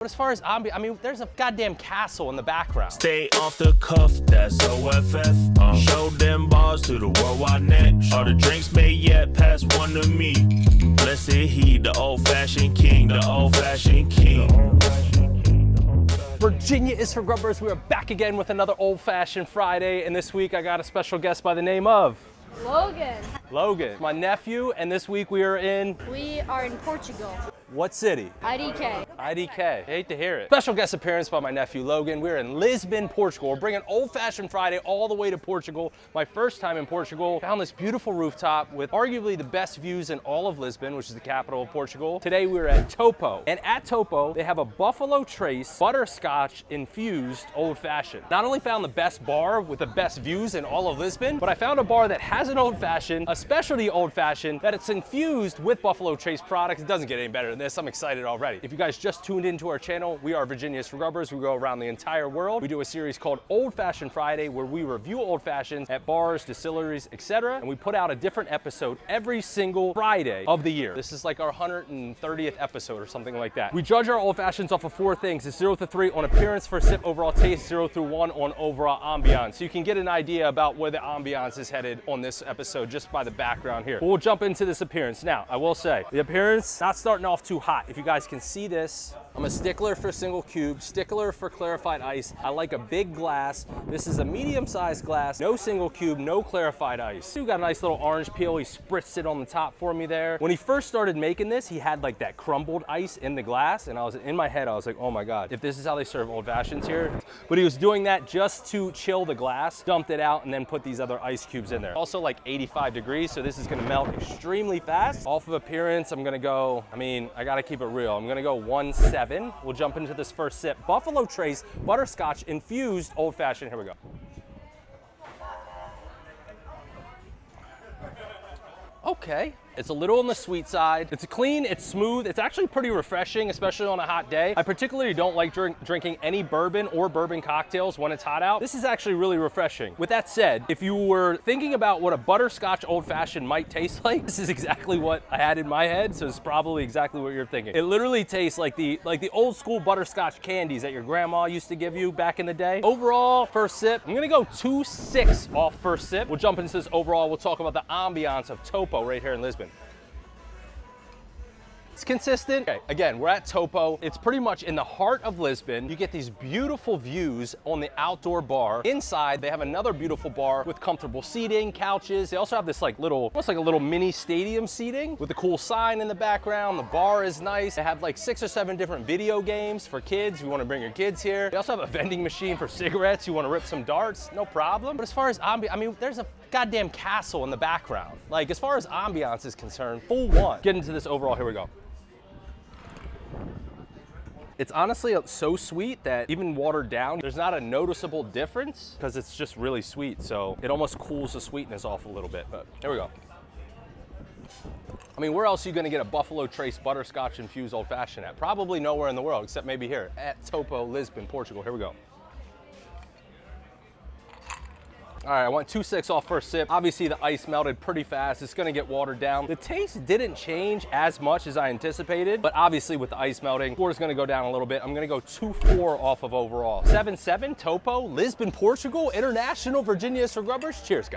But as far as ambiance, I mean, there's a goddamn castle in the background. Stay off the cuff, that's OFF. Show them bars to the worldwide net. All the drinks made yet, pass one to me. Blessed he, the old-fashioned king, the old-fashioned king. Virginia is for Grubbers. We are back again with another old-fashioned Friday, and this week I got a special guest by the name of Logan, my nephew, and this week we are in Portugal. what city? IDK. IDK. I hate to hear it. Special guest appearance by my nephew Logan. We're in Lisbon, Portugal. We're bringing old-fashioned Friday all the way to Portugal. My first time in Portugal. Found this beautiful rooftop with arguably the best views in all of Lisbon, which is the capital of Portugal. Today we're at Topo. And at Topo, they have a Buffalo Trace butterscotch infused old-fashioned. Not only found the best bar with the best views in all of Lisbon, but I found a bar that has an old-fashioned, a specialty old-fashioned, that it's infused with Buffalo Trace products. It doesn't get any better than this. I'm excited already. If you guys just tuned into our channel, we are Virginia's for Grubbers. We go around the entire world. We do a series called Old Fashioned Friday where we review old fashions at bars, distilleries, etc. And we put out a different episode every single Friday of the year. This is like our 130th episode or something like that. We judge our old fashions off of 4 things. It's 0 to 3 on appearance, first sip, overall taste, 0 through 1 on overall ambiance. So you can get an idea about where the ambiance is headed on this episode just by the background here. But we'll jump into this appearance. Now, I will say, the appearance, not starting off too hot. If you guys can see this, I'm a stickler for single cube, stickler for clarified ice. I like a big glass. This is a medium-sized glass, no single cube, no clarified ice. You got a nice little orange peel. He spritzed it on the top for me there. When he first started making this, he had like that crumbled ice in the glass, and I was in my head, I was like, oh my God, if this is how they serve old fashions here. But he was doing that just to chill the glass, dumped it out, and then put these other ice cubes in there. Also like 85 degrees, so this is gonna melt extremely fast. Off of appearance, I'm gonna go, I gotta keep it real. I'm gonna go 1.7. We'll jump into this first sip. Buffalo Trace butterscotch infused old fashioned. Here we go. Okay. It's a little on the sweet side. It's clean, it's smooth, it's actually pretty refreshing, especially on a hot day. I particularly don't like drinking any bourbon or bourbon cocktails when it's hot out. This is actually really refreshing. With that said, if you were thinking about what a butterscotch old fashioned might taste like, this is exactly what I had in my head, so it's probably exactly what you're thinking. It literally tastes like the old school butterscotch candies that your grandma used to give you back in the day. Overall, first sip, I'm gonna go 2.6 off first sip. We'll jump into this overall. We'll talk about the ambiance of Topo right here in Lisbon. It's consistent. Okay, again, we're at Topo. It's pretty much in the heart of Lisbon. You get these beautiful views on the outdoor bar. Inside, they have another beautiful bar with comfortable seating, couches. They also have this almost like a little mini stadium seating with a cool sign in the background. The bar is nice. They have like 6 or 7 different video games for kids. You want to bring your kids here. They also have a vending machine for cigarettes. You want to rip some darts, no problem. But as far as there's a goddamn castle in the background. Like, as far as ambiance is concerned, full one. Get into this overall, here we go. It's honestly so sweet that even watered down, there's not a noticeable difference because it's just really sweet. So it almost cools the sweetness off a little bit, but here we go. Where else are you gonna get a Buffalo Trace butterscotch infused old fashioned at? Probably nowhere in the world, except maybe here at Topo, Lisbon, Portugal. Here we go. All right, I went 2.6 off first sip. Obviously the ice melted pretty fast. It's gonna get watered down. The taste didn't change as much as I anticipated, but obviously with the ice melting, score is gonna go down a little bit. I'm gonna go 2.4 off of overall. 7.7, Topo, Lisbon, Portugal, International, Virginia is for Grubbers. Cheers, guys.